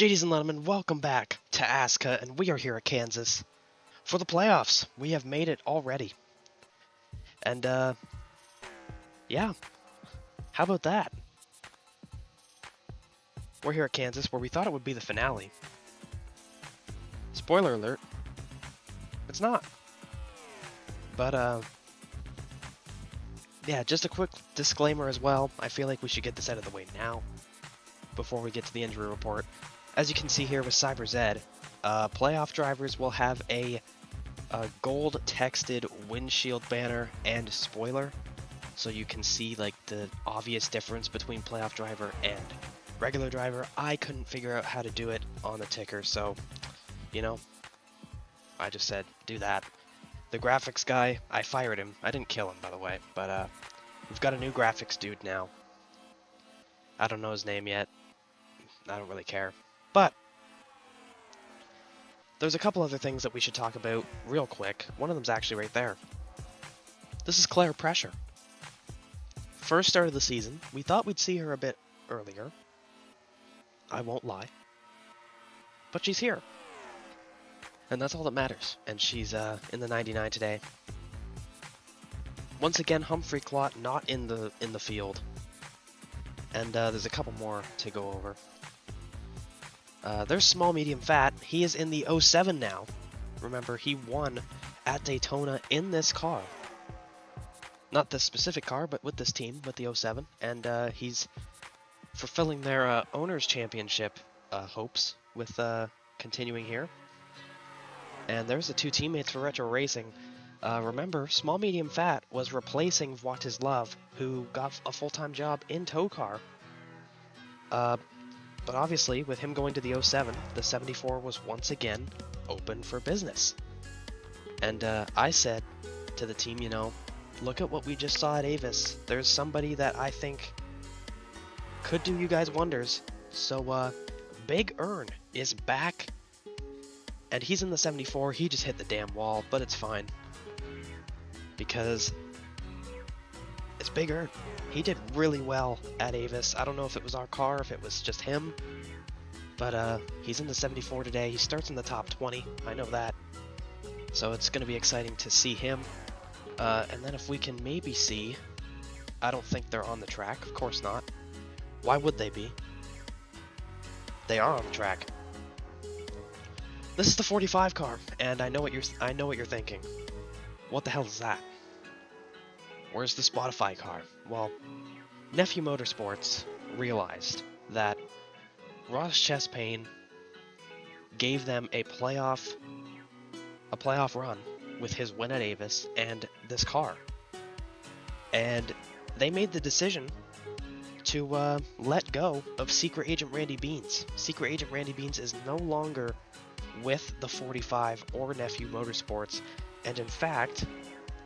Ladies and gentlemen, welcome back to ASSCA, and we are here at Kansas for the playoffs. We have made it already. And, yeah, how about that? We're here at Kansas where we thought it would be the finale. Spoiler alert, it's not. But, yeah, just a quick disclaimer as well. I feel like we should get this out of the way now before we get to the injury report. As you can see here with Cyber Zed, playoff drivers will have a gold texted windshield banner and spoiler, so you can see like the obvious difference between playoff driver and regular driver. I couldn't figure out how to do it on the ticker, so you know, I just said do that. The graphics guy, I fired him. I didn't kill him, by the way, but we've got a new graphics dude now. I don't know his name yet. I don't really care. But there's a couple other things that we should talk about real quick. One of them's actually right there. This is Claire Pressure. First start of the season. We thought we'd see her a bit earlier. I won't lie. But she's here. And that's all that matters. And she's in the 99 today. Once again, Humphrey Clot not in the field. And there's a couple more to go over. There's Small Medium Fat. He is in the 07 now. Remember, he won at Daytona in this car. Not this specific car, but with this team, with the 07. And he's fulfilling their Owners' Championship hopes with continuing here. And there's the two teammates for Retro Racing. Remember, Small Medium Fat was replacing What Is Love, who got a full-time job in TOECAR. But obviously, with him going to the 07, the 74 was once again open for business. And I said to the team, you know, look at what we just saw at Avis. There's somebody that I think could do you guys wonders. So Big Earn is back. And he's in the 74. He just hit the damn wall, but it's fine. Because it's Big Earn. He did really well at Avis. I don't know if it was our car, if it was just him. But he's in the 74 today. He starts in the top 20. I know that. So it's going to be exciting to see him. And then if we can maybe see... I don't think they're on the track. Of course not. Why would they be? They are on the track. This is the 45 car, and I know what you're thinking. What the hell is that? Where's the Spotify car? Well, Nephew Motorsports realized that Ross Chastain gave them a playoff run with his win at Avis and this car. And they made the decision to let go of Secret Agent Randy Beans. Secret Agent Randy Beans is no longer with the 45 or Nephew Motorsports, and in fact,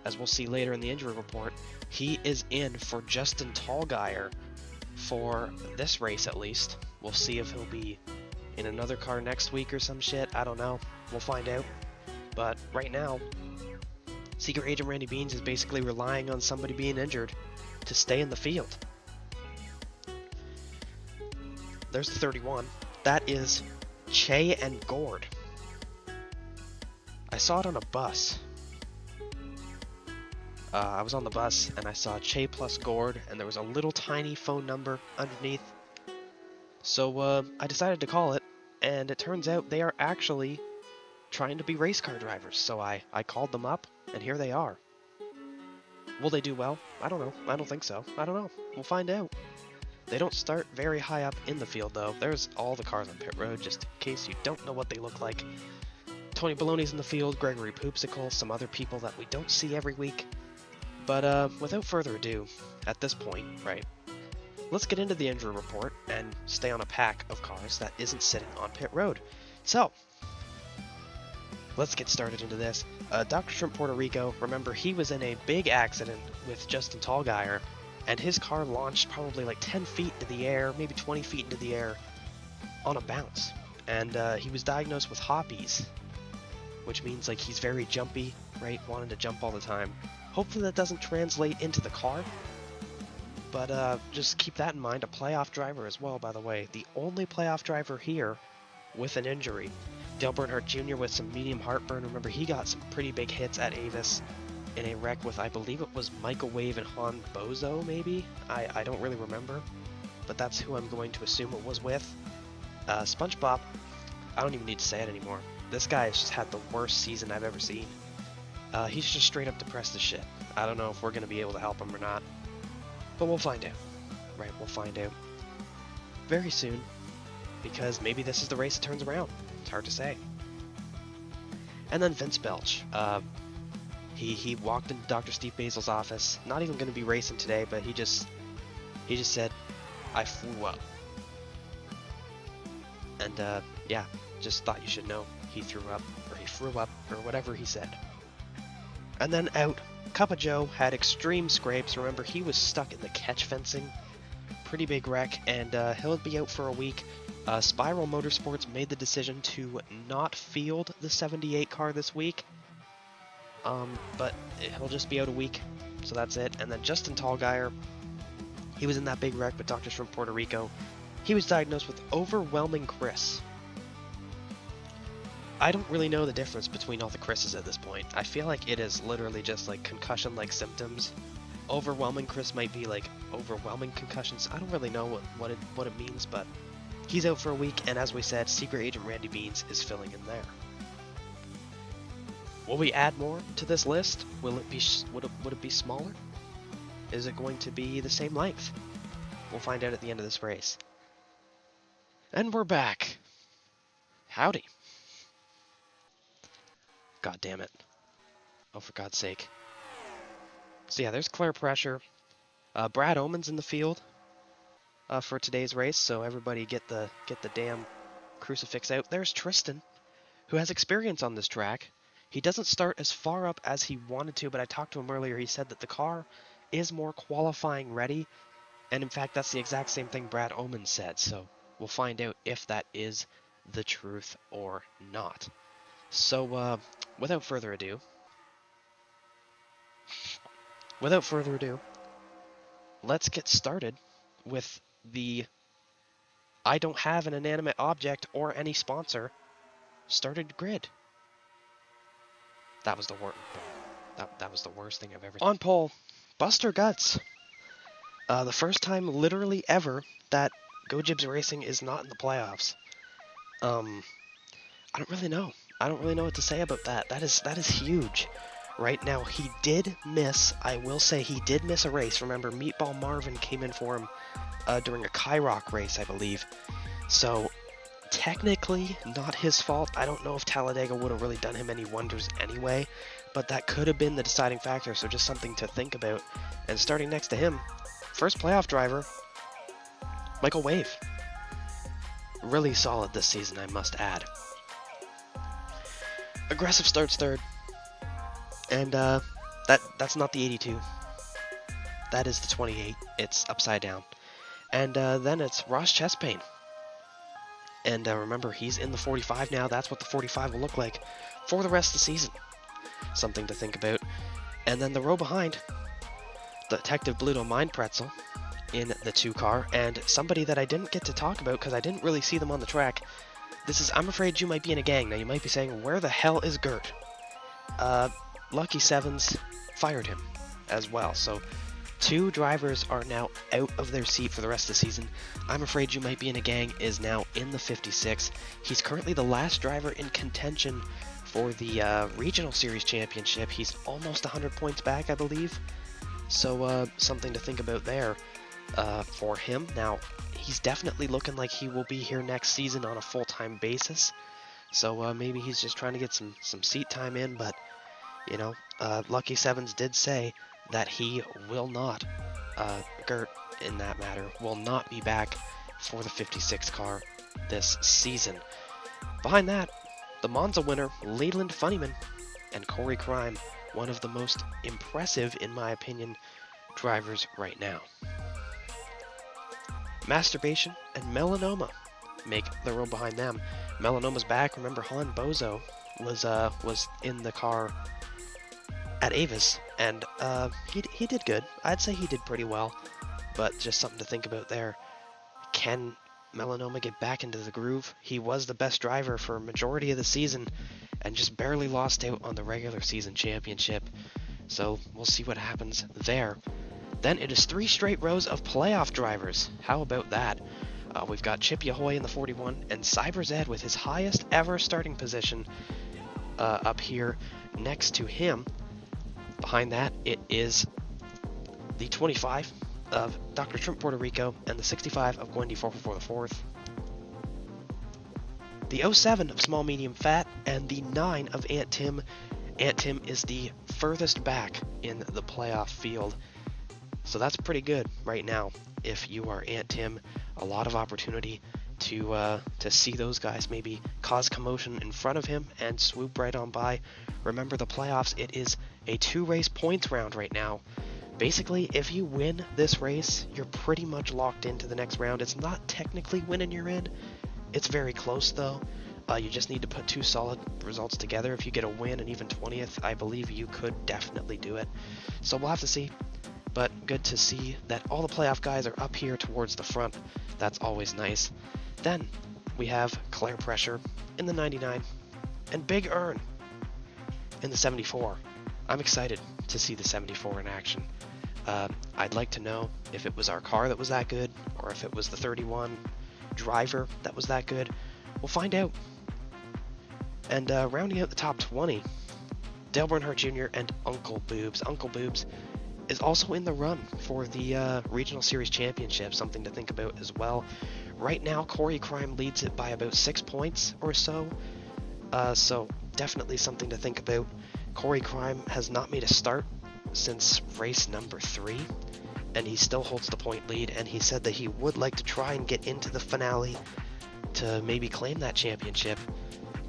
as we'll see later in the injury report, he is in for Justin Tallgeier for this race at least. We'll see if he'll be in another car next week or some shit. I don't know. We'll find out. But right now, Secret Agent Randy Beans is basically relying on somebody being injured to stay in the field. There's the 31. That is Che and Gord. I saw it on a bus. I was on the bus and I saw Che plus Gord, and there was a little tiny phone number underneath. So I decided to call it, and it turns out they are actually trying to be race car drivers. So I called them up, and here they are. Will they do well? I don't know. I don't think so. I don't know. We'll find out. They don't start very high up in the field, though. There's all the cars on pit road, just in case you don't know what they look like. Tony Baloney's in the field, Gregory Poopsicle, some other people that we don't see every week. But without further ado, at this point, right, let's get into the injury report and stay on a pack of cars that isn't sitting on pit road. So, let's get started into this. Dr. Shrimp Puerto Rico, remember he was in a big accident with Justin Tallgeier, and his car launched probably like 10 feet into the air, maybe 20 feet into the air on a bounce. And he was diagnosed with hoppies, which means like he's very jumpy, right, wanting to jump all the time. Hopefully that doesn't translate into the car, but just keep that in mind. A playoff driver as well, by the way. The only playoff driver here with an injury. Dale Earnhardt Jr. with some medium heartburn. Remember, he got some pretty big hits at Avis in a wreck with, I believe it was Michael Wave and Han Bozo, maybe? I don't really remember, but that's who I'm going to assume it was with. SpongeBob, I don't even need to say it anymore. This guy has just had the worst season I've ever seen. He's just straight up depressed as shit. I don't know if we're going to be able to help him or not, but we'll find out. Right, we'll find out very soon, because maybe this is the race that turns around. It's hard to say. And then Vince Belch. He walked into Dr. Steve Basil's office, not even going to be racing today, but he just said, "I flew up." And yeah, just thought you should know he threw up, or whatever he said. And then out, Cup of Joe had extreme scrapes. Remember, he was stuck in the catch fencing. Pretty big wreck, and he'll be out for a week. Spiral Motorsports made the decision to not field the 78 car this week. But he'll just be out a week, so that's it. And then Justin Tallgeier, he was in that big wreck with doctors from Puerto Rico. He was diagnosed with overwhelming Chris. I don't really know the difference between all the Chris's at this point. I feel like it is literally just like concussion-like symptoms. Overwhelming Chris might be like overwhelming concussions. I don't really know what it means, but he's out for a week, and as we said, Secret Agent Randy Beans is filling in there. Will we add more to this list? Would it be smaller? Is it going to be the same length? We'll find out at the end of this race. And we're back. Howdy. God damn it. Oh, for God's sake. So yeah, there's clear pressure. Brad Oman's in the field for today's race, so everybody get the damn crucifix out. There's Tristan, who has experience on this track. He doesn't start as far up as he wanted to, but I talked to him earlier. He said that the car is more qualifying ready, and in fact, that's the exact same thing Brad Oman said, so we'll find out if that is the truth or not. So, without further ado, let's get started with the I don't have an inanimate object or any sponsor started grid. That was the worst. That was the worst thing I've ever seen. On pole, Buster Guts. The first time literally ever that Go Jibs Racing is not in the playoffs. I don't really know. I don't really know what to say about that. That is huge. Right now, he did miss, I will say he did miss a race. Remember, Meatball Marvin came in for him during a Kyrock race, I believe. So, technically, not his fault. I don't know if Talladega would have really done him any wonders anyway, but that could have been the deciding factor, so just something to think about. And starting next to him, first playoff driver, Michael Wave. Really solid this season, I must add. Aggressive starts third. And that's not the 82. That is the 28. It's upside down. And then it's Ross Chespain. And remember, he's in the 45 now. That's what the 45 will look like for the rest of the season. Something to think about. And then the row behind, Detective Bluto Mind Pretzel in the 2 car. And somebody that I didn't get to talk about because I didn't really see them on the track. This is I'm Afraid You Might Be in a Gang. Now you might be saying, where the hell is Gert? Lucky Sevens fired him as well. So 2 drivers are now out of their seat for the rest of the season. I'm Afraid You Might Be in a Gang is now in the 56. He's currently the last driver in contention for the Regional Series Championship. He's almost 100 points back, I believe. So something to think about there for him. Now, he's definitely looking like he will be here next season on a full-time basis. So maybe he's just trying to get some seat time in, but you know, Lucky Sevens did say that he will not, Gert in that matter, will not be back for the 56 car this season. Behind that, the Monza winner, Leyland Funnyman, and Corey Crime, one of the most impressive, in my opinion, drivers right now. Masturbation and Melanoma make the row behind them. Melanoma's back. Remember, Han Bozo was in the car at Avis, and he did good. I'd say he did pretty well, but just something to think about there. Can Melanoma get back into the groove. He was the best driver for a majority of the season and just barely lost out on the regular season championship. So we'll see what happens there. Then it is 3 straight rows of playoff drivers. How about that? We've got Chip Yahoy in the 41 and CyberZed with his highest ever starting position up here next to him. Behind that, it is the 25 of Dr. Shrimp Puerto Rico and the 65 of Gwendy 444 the 4th. The 07 of Small Medium Fat and the 9 of Ant Tim. Ant Tim is the furthest back in the playoff field. So that's pretty good right now. If you are Ant Tim, a lot of opportunity to see those guys maybe cause commotion in front of him and swoop right on by. Remember the playoffs, it is a 2-race points round right now. Basically, if you win this race, you're pretty much locked into the next round. It's not technically winning you're in. It's very close though. You just need to put 2 solid results together. If you get a win and even 20th, I believe you could definitely do it. So we'll have to see. But good to see that all the playoff guys are up here towards the front. That's always nice. Then we have Claire Pressure in the 99 and Big Earn in the 74. I'm excited to see the 74 in action. I'd like to know if it was our car that was that good or if it was the 31 driver that was that good. We'll find out. And rounding out the top 20, Dale Bernhardt Jr. and Uncle Boobs. Uncle Boobs is also in the run for the Regional Series Championship, something to think about as well. Right now, Corey Crime leads it by about 6 points or so, so definitely something to think about. Corey Crime has not made a start since race number 3, and he still holds the point lead, and he said that he would like to try and get into the finale to maybe claim that championship.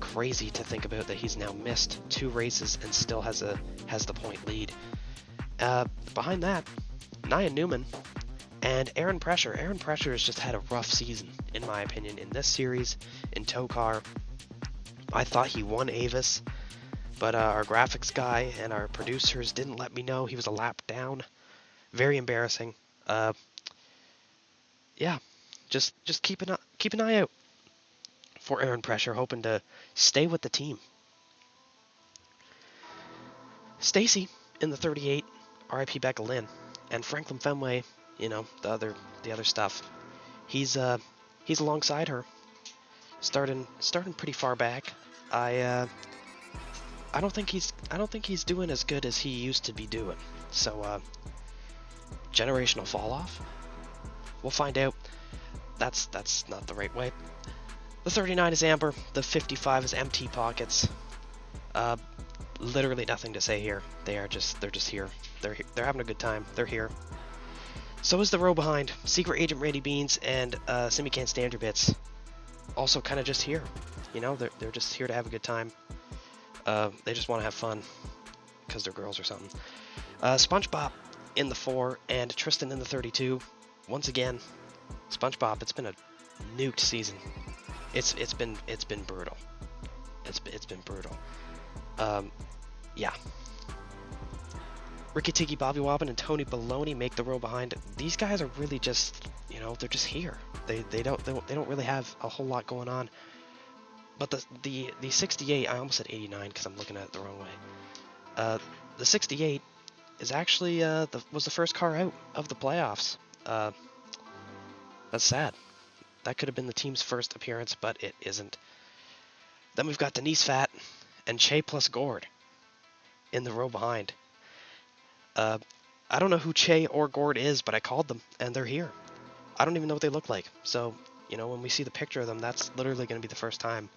Crazy to think about that he's now missed 2 races and still has the point lead. Behind that, Nia Newman and Aaron Pressure. Aaron Pressure has just had a rough season, in my opinion, in this series, in TOECAR. I thought he won Avis, but our graphics guy and our producers didn't let me know he was a lap down. Very embarrassing. Yeah, just keep an eye out for Aaron Pressure, hoping to stay with the team. Stacy in the 38, RIP Becca Lynn, and Franklin Fenway, you know, the other stuff. He's alongside her, starting pretty far back. I don't think he's doing as good as he used to be doing. So generational fall off. We'll find out. That's not the right way. The 39 is Amber. The 55 is Empty Pockets. Literally nothing to say here. They're just here. They're having a good time. They're here. So is the row behind. Secret Agent Randy Beans and Simmy Can't Stand Your Bits. Also kind of just here. You know, they're just here to have a good time. They just want to have fun because they're girls or something. SpongeBob in the 4 and Tristan in the 32. Once again, SpongeBob, it's been a nuked season. It's been brutal. It's been brutal. Yeah. Ricky Tiki, Bobby Wobbin, and Tony Baloney make the row behind. These guys are really just, you know, they're just here. They don't really have a whole lot going on. But the 68, I almost said 89 because I'm looking at it the wrong way. The 68 is actually was the first car out of the playoffs. That's sad. That could have been the team's first appearance, but it isn't. Then we've got Denise Fat and Che plus Gord in the row behind. I don't know who Che or Gord is, but I called them, and they're here. I don't even know what they look like. So, you know, when we see the picture of them, that's literally going to be the first time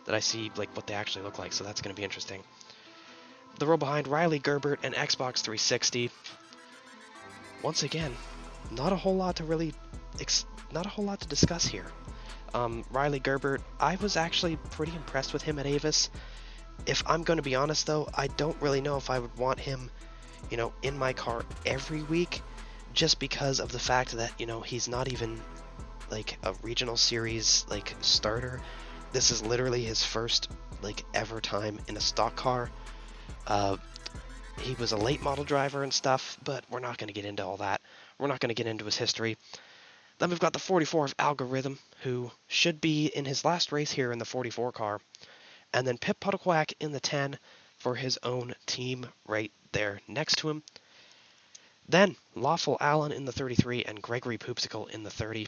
that I see like what they actually look like. So that's going to be interesting. The row behind, Riley Gerbert and Xbox 360. Once again, not a whole lot to discuss here. Riley Gerbert, I was actually pretty impressed with him at Avis. If I'm going to be honest though, I don't really know if I would want him, you know, in my car every week, just because of the fact that, you know, he's not even like a regional series like starter. This is literally his first like ever time in a stock car. He was a late model driver and stuff, but we're not going to get into all that. We're not going to get into his history. Then we've got the 44 of Algorithm, who should be in his last race here in the 44 car. And then Pip Puddlequack in the 10 for his own team right there next to him. Then Lawful Allen in the 33 and Gregory Poopsicle in the 30.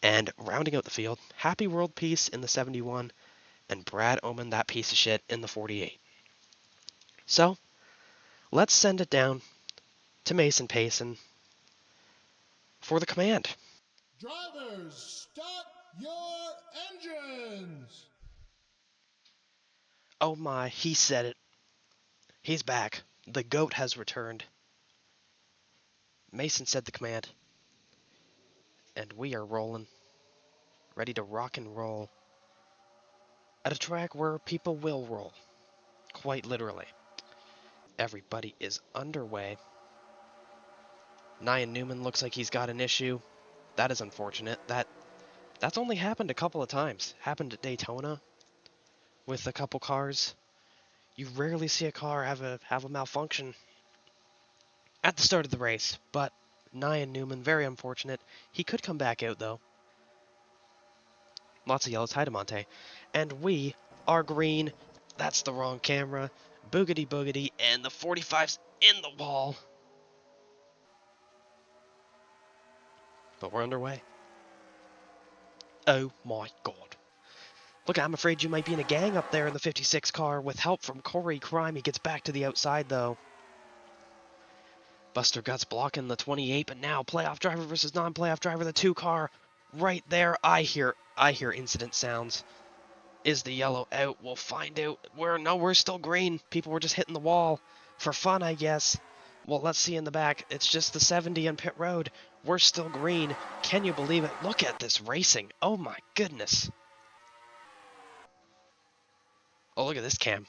And rounding out the field, Happy World Peace in the 71 and Brad Oman, that piece of shit, in the 48. So, let's send it down to Mason Payson for the command. Drivers, start your engines! Oh my, he said it. He's back. The GOAT has returned. Mason said the command. And we are rolling. Ready to rock and roll. At a track where people will roll. Quite literally. Everybody is underway. Nyan Newman looks like he's got an issue. That is unfortunate. That's only happened a couple of times. Happened at Daytona with a couple cars. You rarely see a car have a malfunction at the start of the race, but Nyan Newman, very unfortunate. He could come back out though. Lots of yellows. Hi to Monte. And we are green. That's the wrong camera. Boogity boogity, and the 45's in the wall. But we're underway. Oh my god. Look, I'm afraid you might be in a gang up there in the 56 car with help from Corey Crime. He gets back to the outside though. Buster Guts blocking the 28, but now playoff driver versus non-playoff driver, the 2 car right there. I hear incident sounds. Is the yellow out? We'll find out. We're still green. People were just hitting the wall for fun, I guess. Well, let's see in the back. It's just the 70 on pit road. We're still green. Can you believe it? Look at this racing. Oh my goodness. Oh, look at this cam.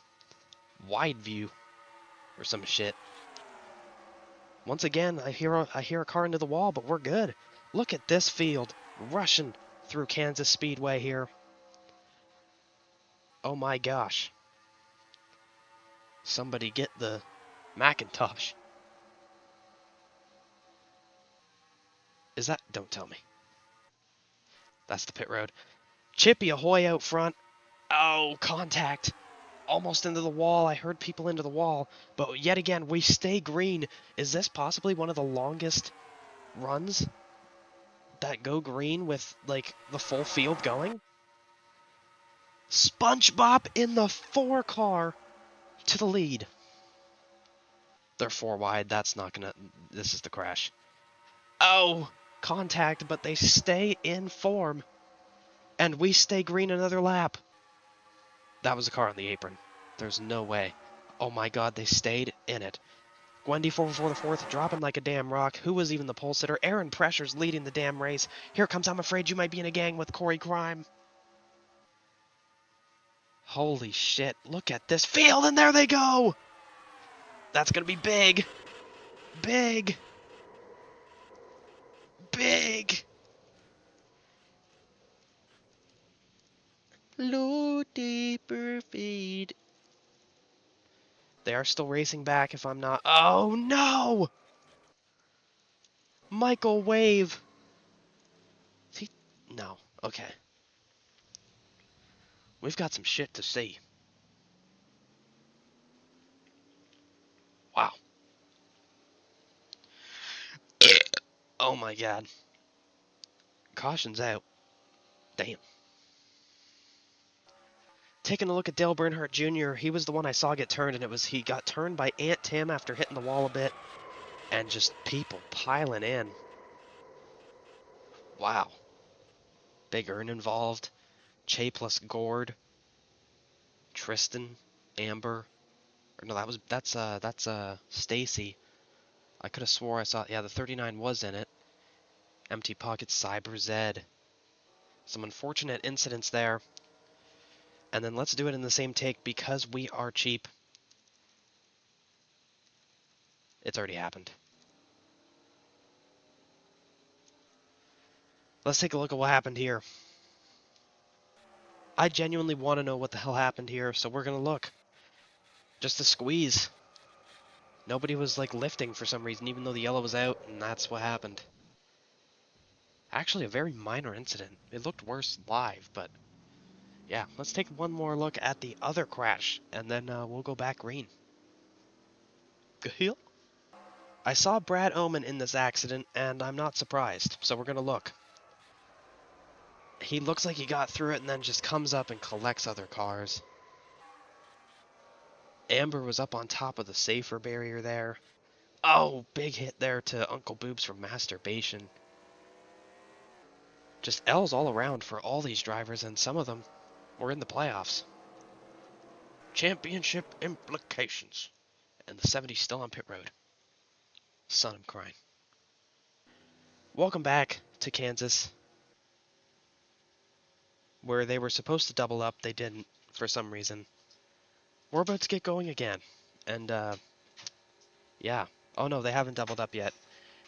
Wide view or some shit. Once again, I hear a car into the wall, but we're good. Look at this field rushing through Kansas Speedway here. Oh my gosh. Somebody get the Macintosh. Is that? Don't tell me. That's the pit road. Chippy Ahoy out front. Oh, contact. Almost into the wall. I heard people into the wall. But yet again, we stay green. Is this possibly one of the longest runs that go green with, like, the full field going? SpongeBob in the 4 car to the lead. They're 4 wide. That's not gonna... This is the crash. Oh, contact, but they stay in form. And we stay green another lap. That was a car on the apron. There's no way. Oh my god, they stayed in it. Gwendy 4 before the 4th, dropping like a damn rock. Who was even the pole sitter? Aaron Pressure's leading the damn race. Here comes I'm Afraid You Might Be in a Gang with Corey Crime. Holy shit, look at this field, and there they go! That's gonna be big. Big. Big. Low deeper feed. They are still racing back if I'm not... Oh no! Michael Wave. He... No. Okay. We've got some shit to see. Wow. Oh my god. Caution's out. Damn. Taking a look at Dale Bernhardt Jr., he was the one I saw get turned, and he got turned by Aunt Tim after hitting the wall a bit, and just people piling in. Wow. Big Earn involved. Che plus Gord. Tristan. Amber. Or no, that's Stacy. I could have swore I saw, yeah, the 39 was in it. Empty Pockets, Cyber Zed. Some unfortunate incidents there. And then let's do it in the same take because we are cheap. It's already happened. Let's take a look at what happened here. I genuinely want to know what the hell happened here, so we're going to look. Just a squeeze. Nobody was, like, lifting for some reason, even though the yellow was out, and that's what happened. Actually, a very minor incident. It looked worse live, but yeah. Let's take one more look at the other crash, and then we'll go back green. Gaheel? I saw Brad Oman in this accident, and I'm not surprised, so we're gonna look. He looks like he got through it and then just comes up and collects other cars. Amber was up on top of the safer barrier there. Oh, big hit there to Uncle Boobs from Masturbation. Just L's all around for all these drivers, and some of them were in the playoffs. Championship implications. And the 70's still on pit road. Son, I'm crying. Welcome back to Kansas, where they were supposed to double up. They didn't, for some reason. We're about to get going again. And, yeah. Oh no, they haven't doubled up yet.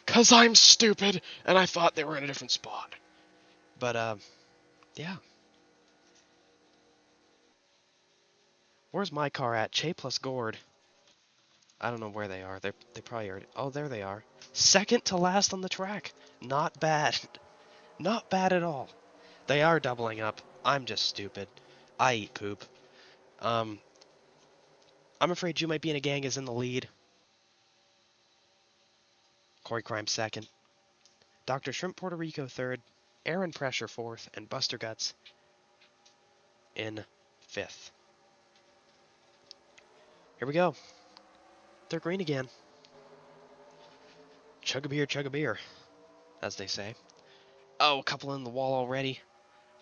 'Cause I'm stupid, and I thought they were in a different spot. But, yeah. Where's my car at? Che plus Gord. I don't know where they are. They probably already... Oh, there they are. Second to last on the track. Not bad. Not bad at all. They are doubling up. I'm just stupid. I eat poop. I'm afraid You Might Be in a Gang is in the lead. Corey Crime second. Dr. Shrimp Puerto Rico third. Aaron Pressure fourth. And Buster Guts in fifth. Here we go. They're green again. Chug a beer, as they say. Oh, a couple in the wall already.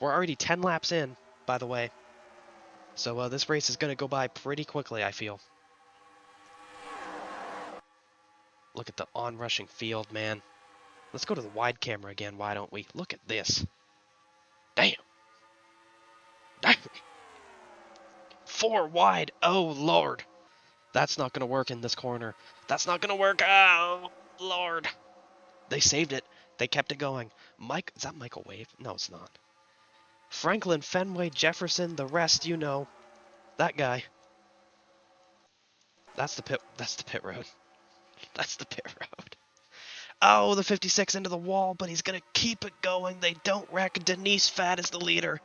We're already 10 laps in, by the way. So this race is going to go by pretty quickly, I feel. Look at the onrushing field, man. Let's go to the wide camera again, why don't we? Look at this. Damn. Damn. 4 wide. Oh, Lord. That's not going to work in this corner. That's not going to work. Oh, Lord. They saved it. They kept it going. Is that Michael Wave? No, it's not. Franklin, Fenway, Jefferson, the rest, you know. That guy. That's the pit road. That's the pit road. Oh, the 56 into the wall, but he's going to keep it going. They don't wreck. Denise Fat is the leader.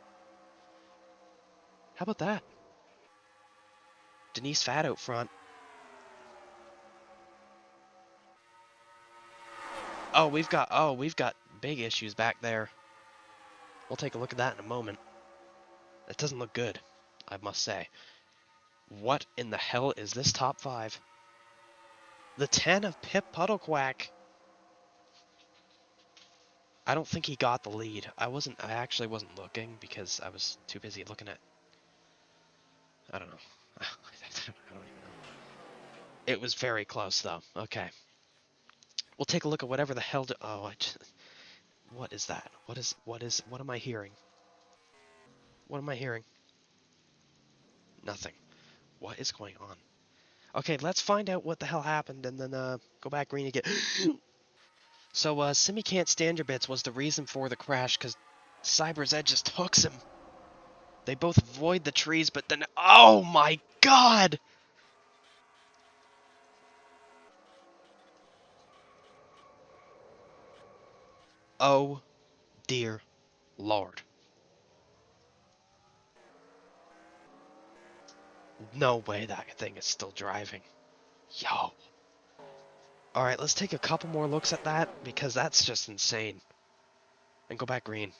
How about that? Denise Fat out front. Oh, we've got big issues back there. We'll take a look at that in a moment. It doesn't look good, I must say. What in the hell is this top 5? The 10 of Pip Puddlequack. I don't think he got the lead. I actually wasn't looking because I was too busy looking at... I don't know. I don't even know. It was very close, though. Okay. We'll take a look at whatever the hell... What is that? What am I hearing? What am I hearing? Nothing. What is going on? Okay, let's find out what the hell happened and then go back green again. So, Simi Can't Stand Your Bits was the reason for the crash because Cyber's Edge just hooks him. They both avoid the trees, but then... Oh my god! Oh dear lord. No way that thing is still driving. Yo. Alright, let's take a couple more looks at that, because that's just insane. And go back green.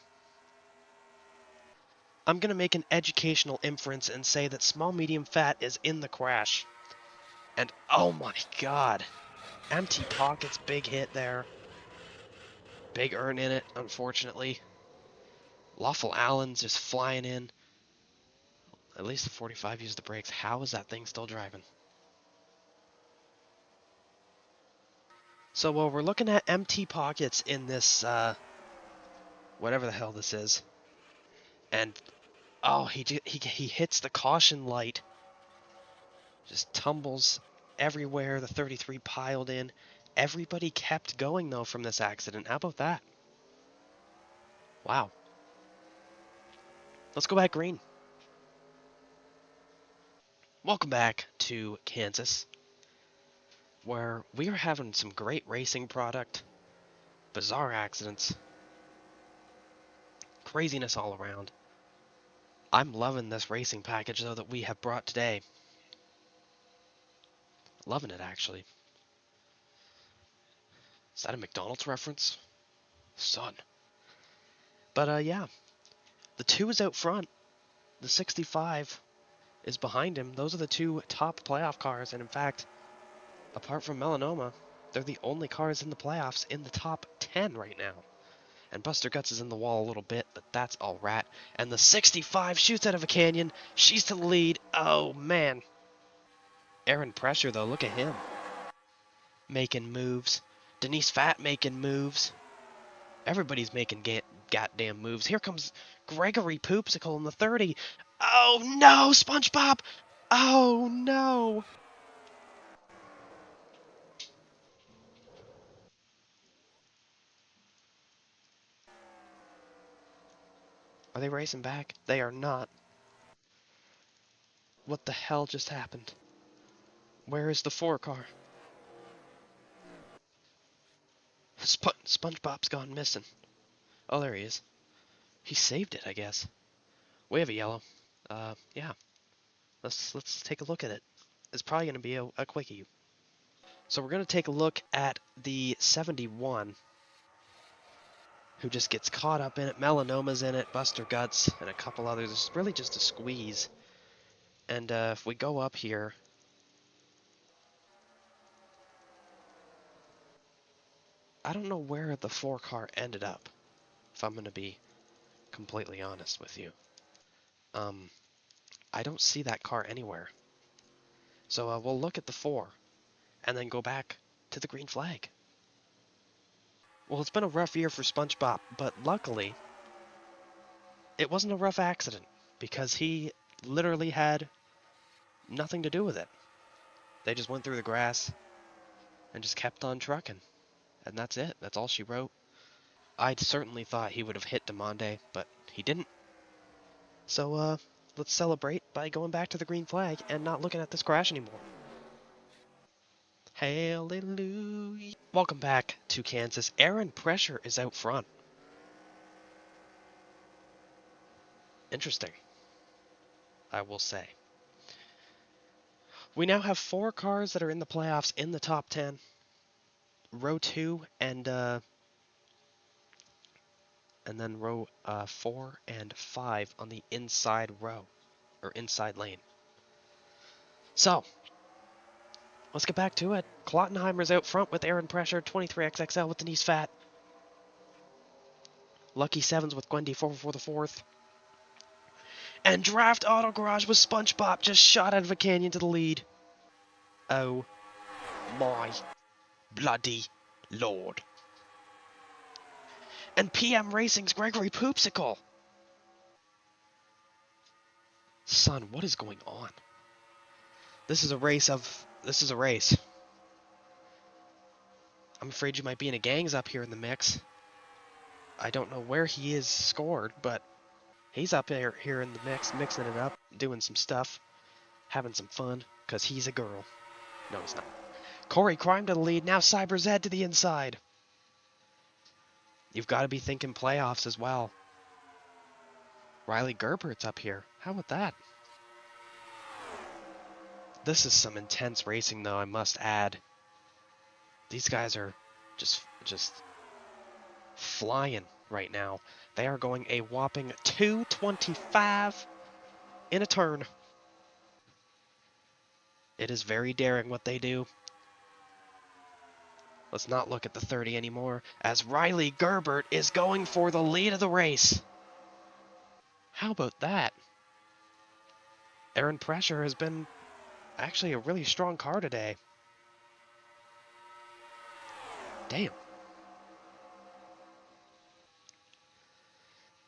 I'm gonna make an educational inference and say that Small Medium Fat is in the crash. And oh my god. Empty Pockets, big hit there. Big earn in it, unfortunately. Lawful Allen's just flying in. At least the 45 used the brakes. How is that thing still driving? So we're looking at empty pockets in this, whatever the hell this is. And, oh, he hits the caution light. Just tumbles everywhere. The 33 piled in. Everybody kept going, though, from this accident. How about that? Wow. Let's go back green. Welcome back to Kansas, where we are having some great racing product, bizarre accidents, craziness all around. I'm loving this racing package, though, that we have brought today. Loving it, actually. Is that a McDonald's reference? Son. But, yeah. The 2 is out front. The 65 is behind him. Those are the 2 top playoff cars, and in fact, apart from Melanoma, they're the only cars in the playoffs in the top 10 right now. And Buster Guts is in the wall a little bit, but that's all right. And the 65 shoots out of a canyon. She's to the lead. Oh, man. Aaron Pressure, though, look at him. Making moves. Denise Fat making moves. Everybody's making goddamn moves. Here comes Gregory Poopsicle in the 30. Oh, no, SpongeBob. Oh, no. Are they racing back? They are not. What the hell just happened? Where is the 4 car? SpongeBob's gone missing. Oh, there he is. He saved it, I guess. We have a yellow. Yeah. Let's take a look at it. It's probably going to be a quickie. So we're going to take a look at the 71, who just gets caught up in it. Melanoma's in it, Buster Guts, and a couple others. It's really just a squeeze. And if we go up here, I don't know where the 4 car ended up, if I'm going to be completely honest with you. I don't see that car anywhere. So we'll look at the 4 and then go back to the green flag. Well, it's been a rough year for SpongeBob, but luckily, it wasn't a rough accident because he literally had nothing to do with it. They just went through the grass and just kept on trucking. And that's it. That's all she wrote. I'd certainly thought he would have hit Demonde, but he didn't. So, let's celebrate by going back to the green flag and not looking at this crash anymore. Hallelujah. Welcome back to Kansas. Aaron Pressure is out front. Interesting, I will say. We now have 4 cars that are in the playoffs in the top 10. Row 2 and then row 4 and 5 on the inside row, or inside lane. So, let's get back to it. Klottenheimer's out front with Aaron Pressure, 23XXL with Denise Fat. Lucky Sevens with Gwendy 4 for the 4th. And Draft Auto Garage with SpongeBob just shot out of a canyon to the lead. Oh my bloody lord. And PM Racing's Gregory Poopsicle. Son, what is going on? This is a race. I'm afraid you might be in a gangs up here in the mix. I don't know where he is scored, but he's up here in the mix, mixing it up, doing some stuff, having some fun, because he's a girl. No, he's not. Corey Crime to the lead, now Cyber Zed to the inside. You've got to be thinking playoffs as well. Riley Gerbert's up here. How about that? This is some intense racing, though, I must add. These guys are just flying right now. They are going a whopping 225 in a turn. It is very daring what they do. Let's not look at the 30 anymore, as Riley Gerbert is going for the lead of the race. How about that? Aaron Pressure has been actually a really strong car today. Damn.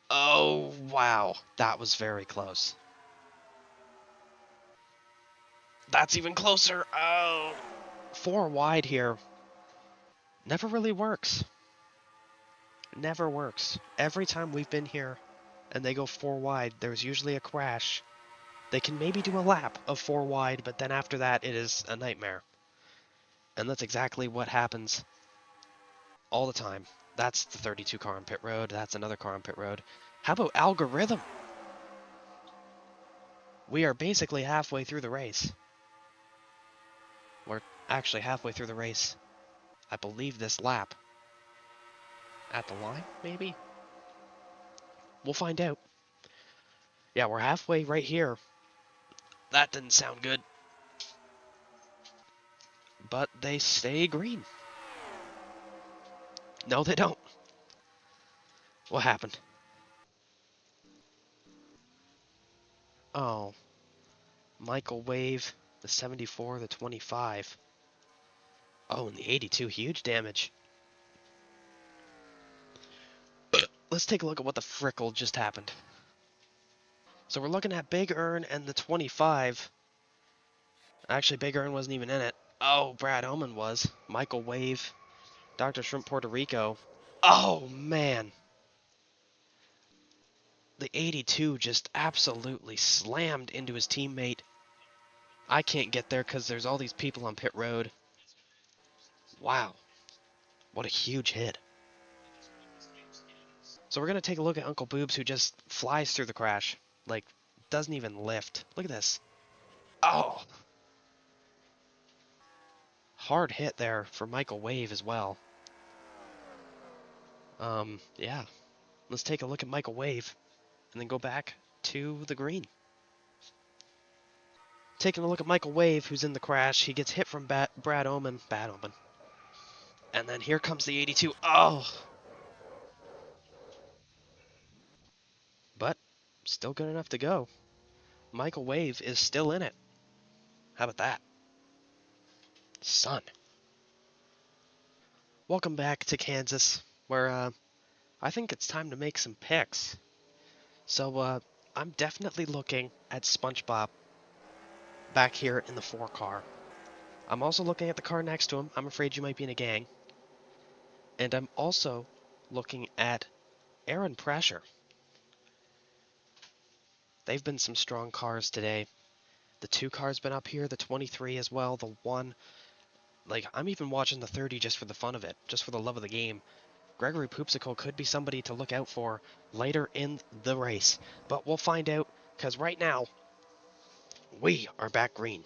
Oh, wow. That was very close. That's even closer. Oh. 4 wide here. Never really works. Never works. Every time we've been here and they go 4 wide, there's usually a crash. They can maybe do a lap of 4 wide, but then after that, it is a nightmare. And that's exactly what happens all the time. That's the 32 car on pit road. That's another car on pit road. How about algorithm? We are basically halfway through the race. We're actually halfway through the race. I believe this lap. At the line, maybe? We'll find out. Yeah, we're halfway right here. That didn't sound good. But they stay green. No, they don't. What happened? Oh, Michael Wave, the 74, the 25. Oh, and the 82, huge damage. Let's take a look at what the frickle just happened. So we're looking at Big Earn and the 25. Actually, Big Earn wasn't even in it. Oh, Brad Oman was. Michael Wave, Dr. Shrimp Puerto Rico. Oh, man. The 82 just absolutely slammed into his teammate. I can't get there because there's all these people on pit road. Wow. What a huge hit. So we're going to take a look at Uncle Boobs, who just flies through the crash. Like, doesn't even lift. Look at this. Oh! Hard hit there for Michael Wave as well. Yeah. Let's take a look at Michael Wave and then go back to the green. Taking a look at Michael Wave, who's in the crash. He gets hit from Brad Oman. Bad Oman. And then here comes the 82. Oh! But still good enough to go. Michael Wave is still in it. How about that? Son. Welcome back to Kansas, where I think it's time to make some picks. So I'm definitely looking at SpongeBob back here in the 4 car. I'm also looking at the car next to him. I'm afraid you might be in a gang. And I'm also looking at Aaron Pressure. They've been some strong cars today. The 2 car's been up here, the 23 as well, the 1. Like, I'm even watching the 30 just for the fun of it, just for the love of the game. Gregory Poopsicle could be somebody to look out for later in the race. But we'll find out, because right now, we are back green.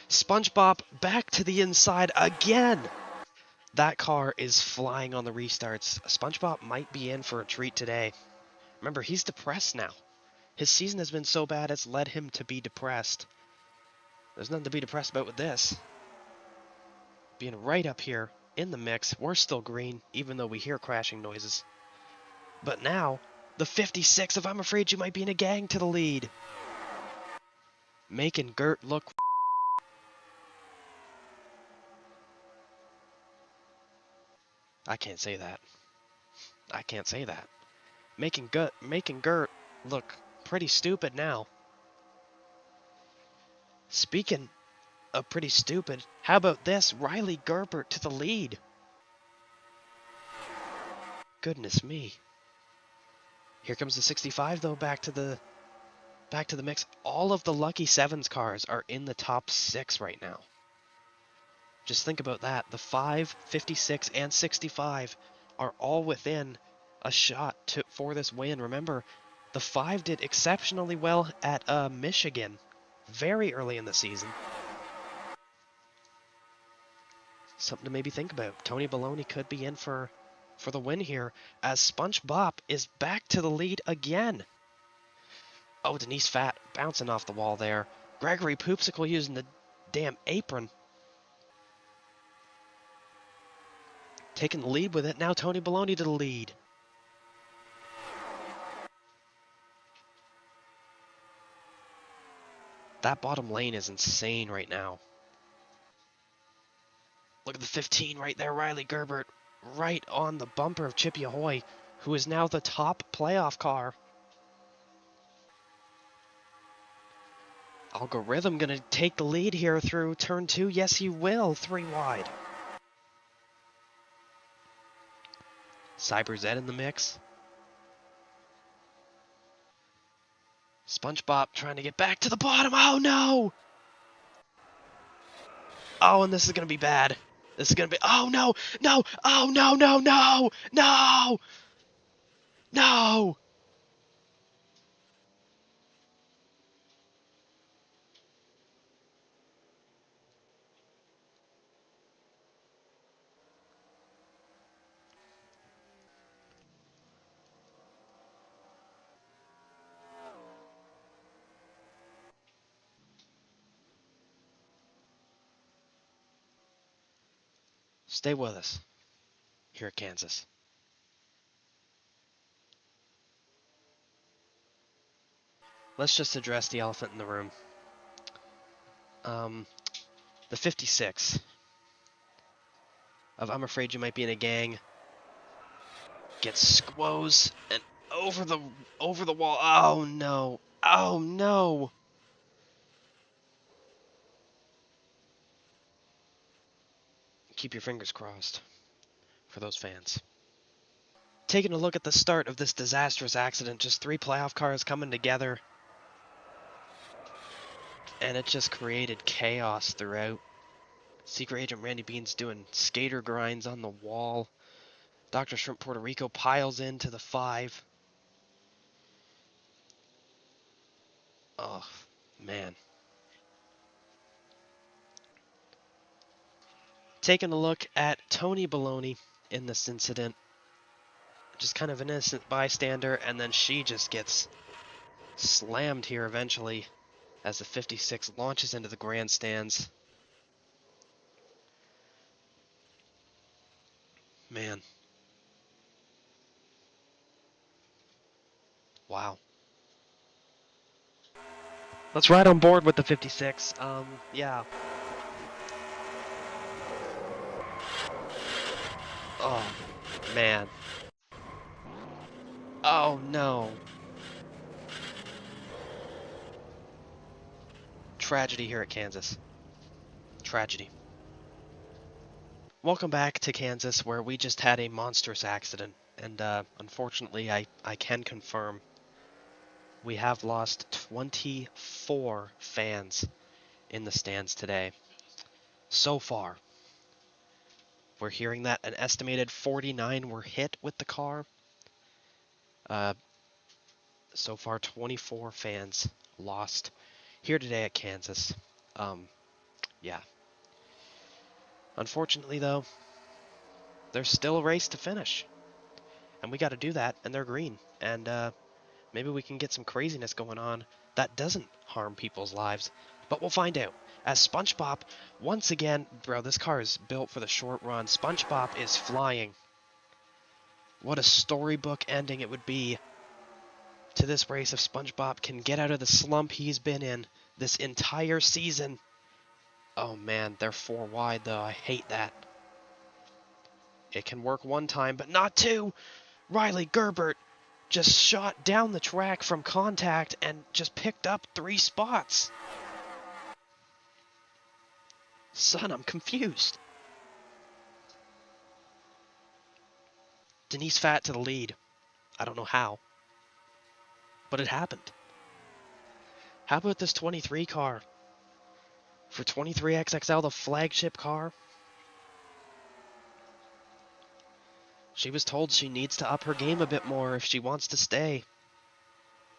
SpongeBob back to the inside again. That car is flying on the restarts. SpongeBob might be in for a treat today. Remember, he's depressed now. His season has been so bad it's led him to be depressed. There's nothing to be depressed about with this. Being right up here in the mix, we're still green, even though we hear crashing noises. But now, the 56 of I'm Afraid You Might Be in a Gang to the lead. Making Gert look... I can't say that. I can't say that. Making Gert look pretty stupid now. Speaking of pretty stupid, how about this? Riley Gerbert to the lead. Goodness me. Here comes the 65 though, back to the mix. All of the Lucky Sevens cars are in the top 6 right now. Just think about that. The 5, 56, and 65 are all within a shot for this win. Remember, the 5 did exceptionally well at Michigan very early in the season. Something to maybe think about. Tony Baloney could be in for the win here, as SpongeBob is back to the lead again. Oh, Denise Fat bouncing off the wall there. Gregory Poopsicle using the damn apron. Taking the lead with it. Now Tony Baloney to the lead. That bottom lane is insane right now. Look at the 15 right there. Riley Gerbert right on the bumper of Chippy Ahoy, who is now the top playoff car. Algorithm going to take the lead here through turn 2. Yes, he will. 3 wide. Cyber Zed in the mix. SpongeBob trying to get back to the bottom. Oh, no! Oh, and this is going to be bad. This is gonna be. Oh no! No! Oh no! No! No! No! No! Stay with us here at Kansas. Let's just address the elephant in the room. The 56 of I'm Afraid You Might Be in a Gang gets squoze and over the wall. Oh no. Oh no. Keep your fingers crossed for those fans. Taking a look at the start of this disastrous accident, just 3 playoff cars coming together, and it just created chaos throughout. Secret Agent Randy Bean's doing skater grinds on the wall. Dr. Shrimp Puerto Rico piles into the 5. Oh, man. Taking a look at Tony Baloney in this incident. Just kind of an innocent bystander, and then she just gets slammed here eventually as the 56 launches into the grandstands. Man. Wow. Let's ride on board with the 56. Yeah. Oh, man. Oh, no. Tragedy here at Kansas. Tragedy. Welcome back to Kansas, where we just had a monstrous accident. And, unfortunately, I can confirm we have lost 24 fans in the stands today. So far. We're hearing that an estimated 49 were hit with the car. So far, 24 fans lost here today at Kansas. Yeah. Unfortunately, though, there's still a race to finish. And we got to do that, and they're green. And maybe we can get some craziness going on that doesn't harm people's lives. But we'll find out. As SpongeBob, once again, bro, this car is built for the short run. SpongeBob is flying. What a storybook ending it would be to this race if SpongeBob can get out of the slump he's been in this entire season. Oh man, they're 4 wide though. I hate that. It can work one time, but not 2. Riley Gerbert just shot down the track from contact and just picked up 3 spots. Son, I'm confused. Denise Fat to the lead. I don't know how, but it happened. How about this 23 car? For 23XXL, the flagship car, she was told she needs to up her game a bit more if she wants to stay.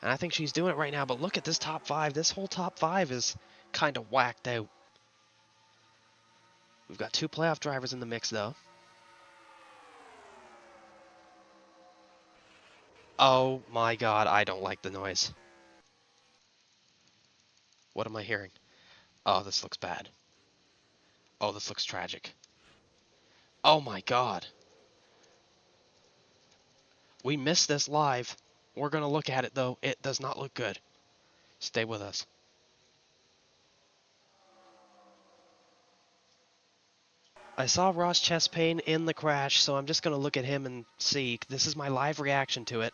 And I think she's doing it right now, but look at this top 5. This whole top 5 is kind of whacked out. We've got 2 playoff drivers in the mix, though. Oh my god, I don't like the noise. What am I hearing? Oh, this looks bad. Oh, this looks tragic. Oh my god. We missed this live. We're going to look at it, though. It does not look good. Stay with us. I saw Ross Chastain in the crash, so I'm just going to look at him and see. This is my live reaction to it.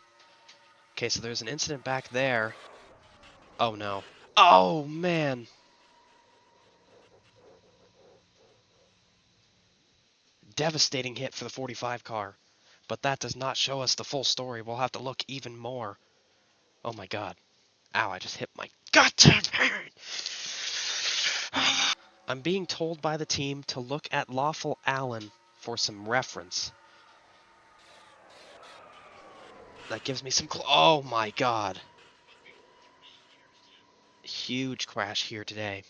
Okay, so there's an incident back there. Oh, no. Oh, man. Devastating hit for the 45 car. But that does not show us the full story. We'll have to look even more. Oh, my God. Ow, I just hit my goddamn hand. I'm being told by the team to look at Lawful Allen for some reference. That gives me some oh my god. Huge crash here today.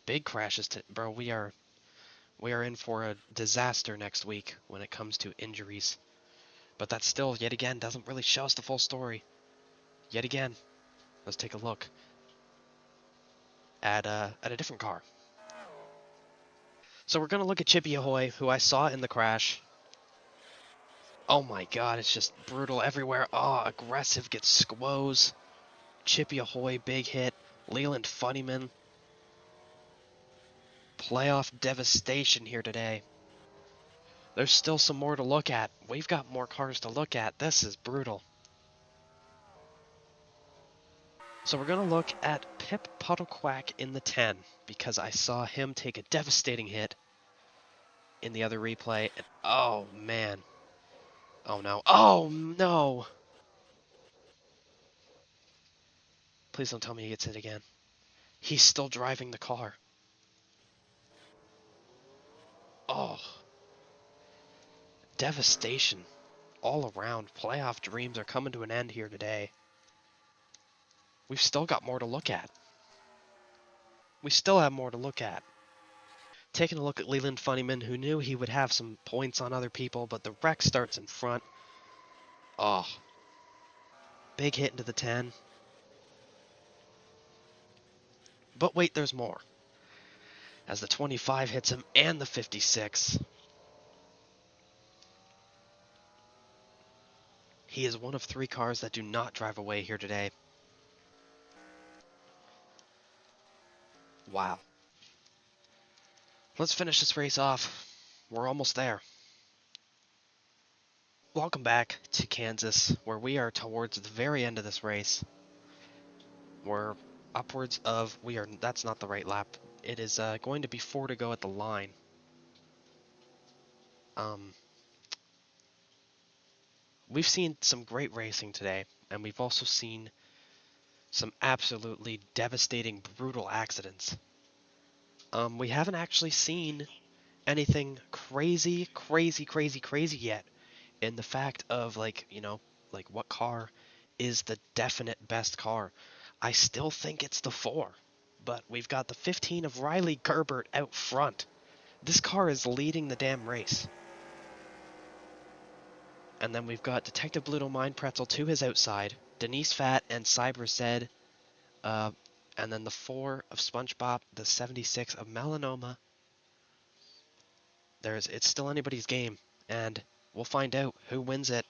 Big crashes bro, we are in for a disaster next week when it comes to injuries. But that still, yet again, doesn't really show us the full story. Yet again, let's take a look at a different car. So we're gonna look at Chippy Ahoy, who I saw in the crash. Oh my god, it's just brutal everywhere. Oh, aggressive, gets squoze. Chippy Ahoy, big hit. Leland Funnyman. Playoff devastation here today. There's still some more to look at. We've got more cars to look at. This is brutal. So we're going to look at Pip Puddlequack in the 10, because I saw him take a devastating hit in the other replay. And oh, man. Oh, no. Oh, no. Please don't tell me he gets hit again. He's still driving the car. Oh. Devastation all around. Playoff dreams are coming to an end here today. We've still got more to look at. We still have more to look at. Taking a look at Leland Funnyman, who knew he would have some points on other people, but the wreck starts in front. Oh. Big hit into the 10. But wait, there's more. As the 25 hits him and the 56. He is one of 3 cars that do not drive away here today. Wow. Let's finish this race off. We're almost there. Welcome back to Kansas, where we are towards the very end of this race. We're upwards of, that's not the right lap. It is going to be 4 to go at the line. We've seen some great racing today, and we've also seen some absolutely devastating, brutal accidents. We haven't actually seen anything crazy yet in the fact of, like, what car is the definite best car. I still think it's the 4, but we've got the 15 of Riley Gerbert out front. This car is leading the damn race. And then we've got Detective Bluto Mind Pretzel to his outside, Denise Fat and Cyber Zed, and then the 4 of SpongeBob, the 76 of Melanoma. It's still anybody's game, and we'll find out who wins it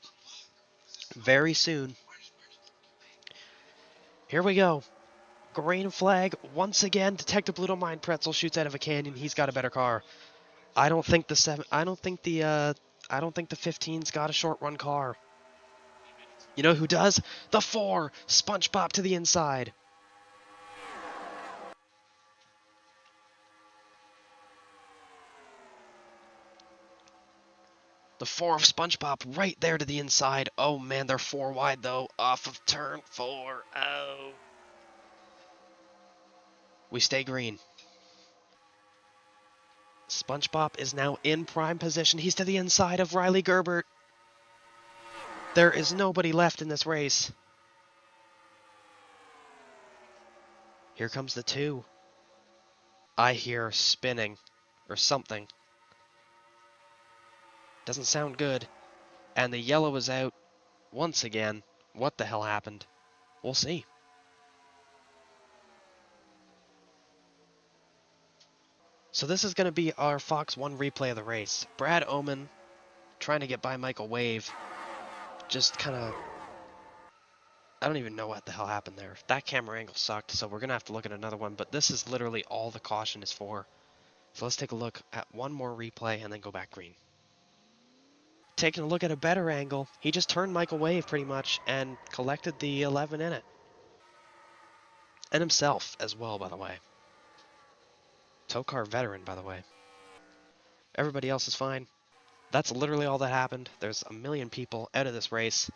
very soon. Here we go. Green flag once again. Detective Bluto Mind Pretzel shoots out of a canyon. He's got a better car. I don't think the 15's got a short run car. You know who does? The 4, SpongeBob to the inside. The 4 of SpongeBob right there to the inside. Oh man, they're 4 wide though. Off of turn 4. Oh. We stay green. SpongeBob is now in prime position. He's to the inside of Riley Gerbert. There is nobody left in this race. Here comes the 2. I hear spinning or something. Doesn't sound good. And the yellow is out once again. What the hell happened? We'll see. So this is going to be our Fox 1 replay of the race. Brad Oman trying to get by Michael Wave. Just kind of... I don't even know what the hell happened there. That camera angle sucked, so we're going to have to look at another one. But this is literally all the caution is for. So let's take a look at one more replay and then go back green. Taking a look at a better angle, he just turned Michael Wave pretty much and collected the 11 in it. And himself as well, by the way. TOECAR veteran, by the way. Everybody else is fine. That's literally all that happened. There's a million people out of this race.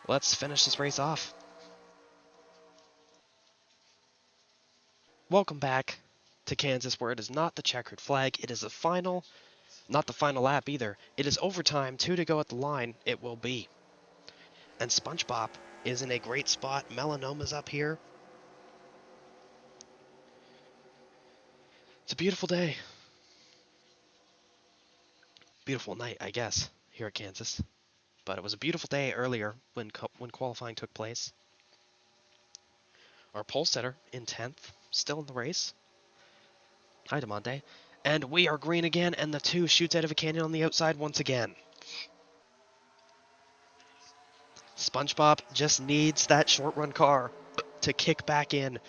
Let's finish this race off. Welcome back to Kansas, where it is not the checkered flag. It is the final, not the final lap either. It is overtime, 2 to go at the line. It will be. And SpongeBob is in a great spot. Melanoma up here. It's a beautiful day. Beautiful night, I guess, here at Kansas. But it was a beautiful day earlier when qualifying took place. Our pole sitter in 10th, still in the race. Hi, Demonte. And we are green again, and the 2 shoots out of a canyon on the outside once again. SpongeBob just needs that short run car to kick back in.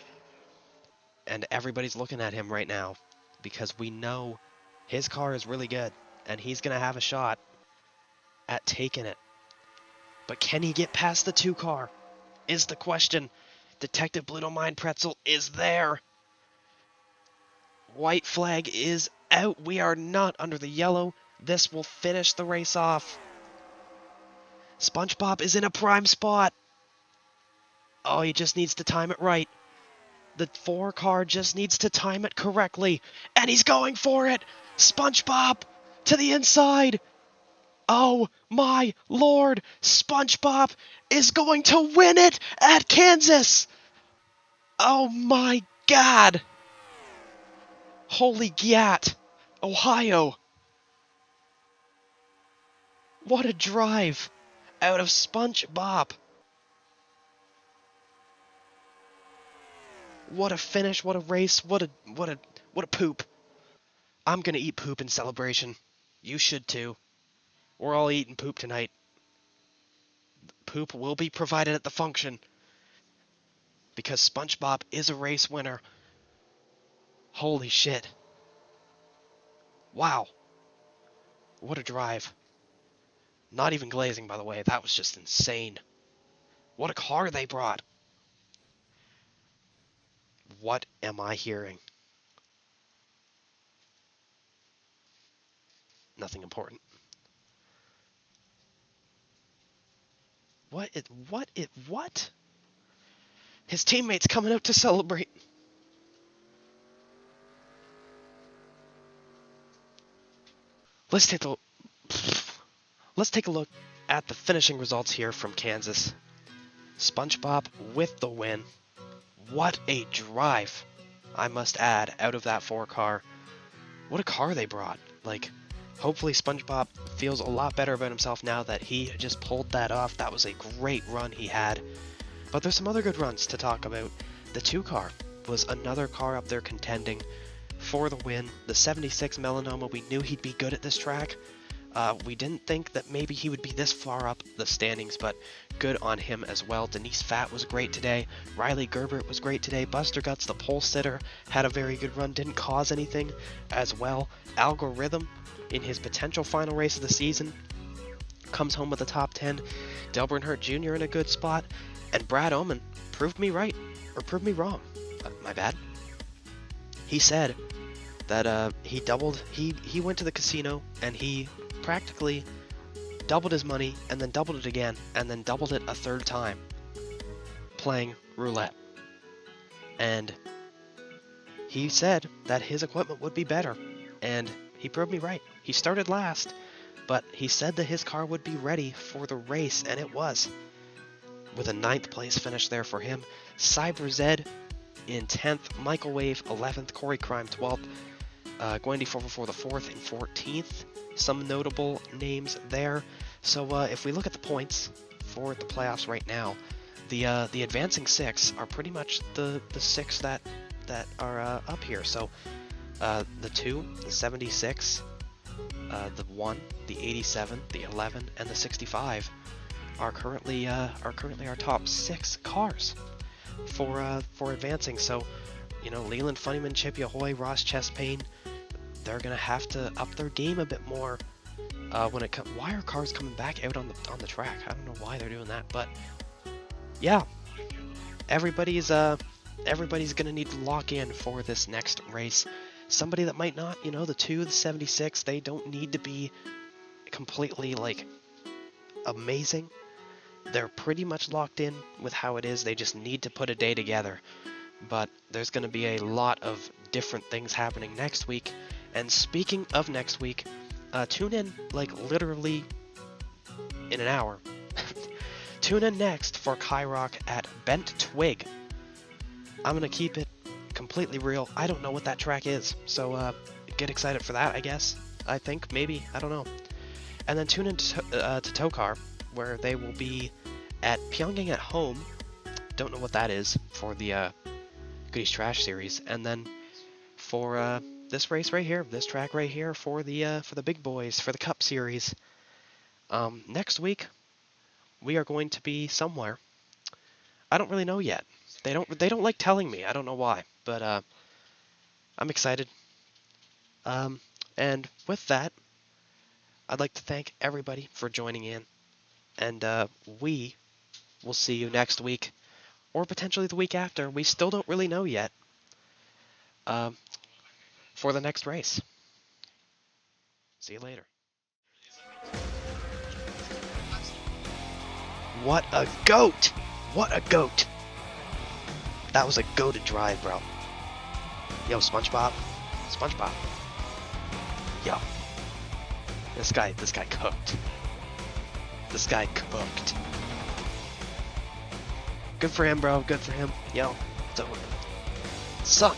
And everybody's looking at him right now because we know his car is really good and he's going to have a shot at taking it. But can he get past the 2 car? Is the question. Detective Bluto Mind Pretzel is there. White flag is out. We are not under the yellow. This will finish the race off. SpongeBob is in a prime spot. Oh, he just needs to time it right. The 4 car just needs to time it correctly. And he's going for it. SpongeBob to the inside. Oh my lord. SpongeBob is going to win it at Kansas. Oh my god. Holy gat. Ohio. What a drive out of SpongeBob. What a finish, what a race, what a poop. I'm gonna eat poop in celebration. You should too. We're all eating poop tonight. Poop will be provided at the function because SpongeBob is a race winner. Holy shit. Wow. What a drive. Not even glazing, by the way. That was just insane. What a car they brought. What am I hearing? Nothing important. What? His teammates coming out to celebrate. Let's take a look at the finishing results here from Kansas. SpongeBob with the win. What a drive, I must add, out of that 4 car. What a car they brought. Like, hopefully SpongeBob feels a lot better about himself now that he just pulled that off. That was a great run he had. But there's some other good runs to talk about. The 2 car was another car up there contending for the win. The 76 Melanoma, we knew he'd be good at this track. We didn't think that maybe he would be this far up the standings, but good on him as well. Denise Fatt was great today. Riley Gerbert was great today. Buster Guts, the pole sitter, had a very good run, didn't cause anything as well. Algorithm, in his potential final race of the season, comes home with a top 10. Dale Bernhardt Jr. in a good spot. And Brad Oman proved me right, or proved me wrong. My bad. He said that he went to the casino and he practically doubled his money and then doubled it again and then doubled it a 3rd time playing roulette. And he said that his equipment would be better, and he proved me right. He started last, but he said that his car would be ready for the race, and it was. With a 9th place finish there for him. Cyber Zed in 10th, Michael Wave 11th, Corey Crime 12th, Gwendy 444 the 4th and 14th. Some notable names there. So if we look at the points for the playoffs right now, the advancing 6 are pretty much the 6 that are up here. So the 2, the 76, the 1, the 87, the 11, and the 65 are currently our top 6 cars for advancing. So, you know, Leland Funnyman, Chippy Ahoy, Ross Chestpain, they're gonna have to up their game a bit more when it comes. Why are cars coming back out on the track? I don't know why they're doing that, but yeah, everybody's gonna need to lock in for this next race. Somebody that might not, you know, the 2, the 76, they don't need to be completely like amazing. They're pretty much locked in with how it is. They just need to put a day together. But there's going to be a lot of different things happening next week. And speaking of next week, tune in like literally in an hour. Tune in next for Kyrock at Bent Twig. I'm gonna keep it completely real. I don't know what that track is, so get excited for that, I guess. I think, maybe, I don't know. And then tune in to TOECAR, where they will be at Pyongyang at Home. Don't know what that is for the Goodies Trash series. And then for this race right here, this track right here for the big boys, for the Cup series. Next week, we are going to be somewhere. I don't really know yet. They don't like telling me. I don't know why, but I'm excited. And with that, I'd like to thank everybody for joining in, and we will see you next week, or potentially the week after. We still don't really know yet. For the next race. See you later. What a goat! What a goat! That was a goated drive, bro. Yo, SpongeBob. SpongeBob. Yo. This guy cooked. This guy cooked. Good for him, bro. Good for him. Yo, it's over. Son.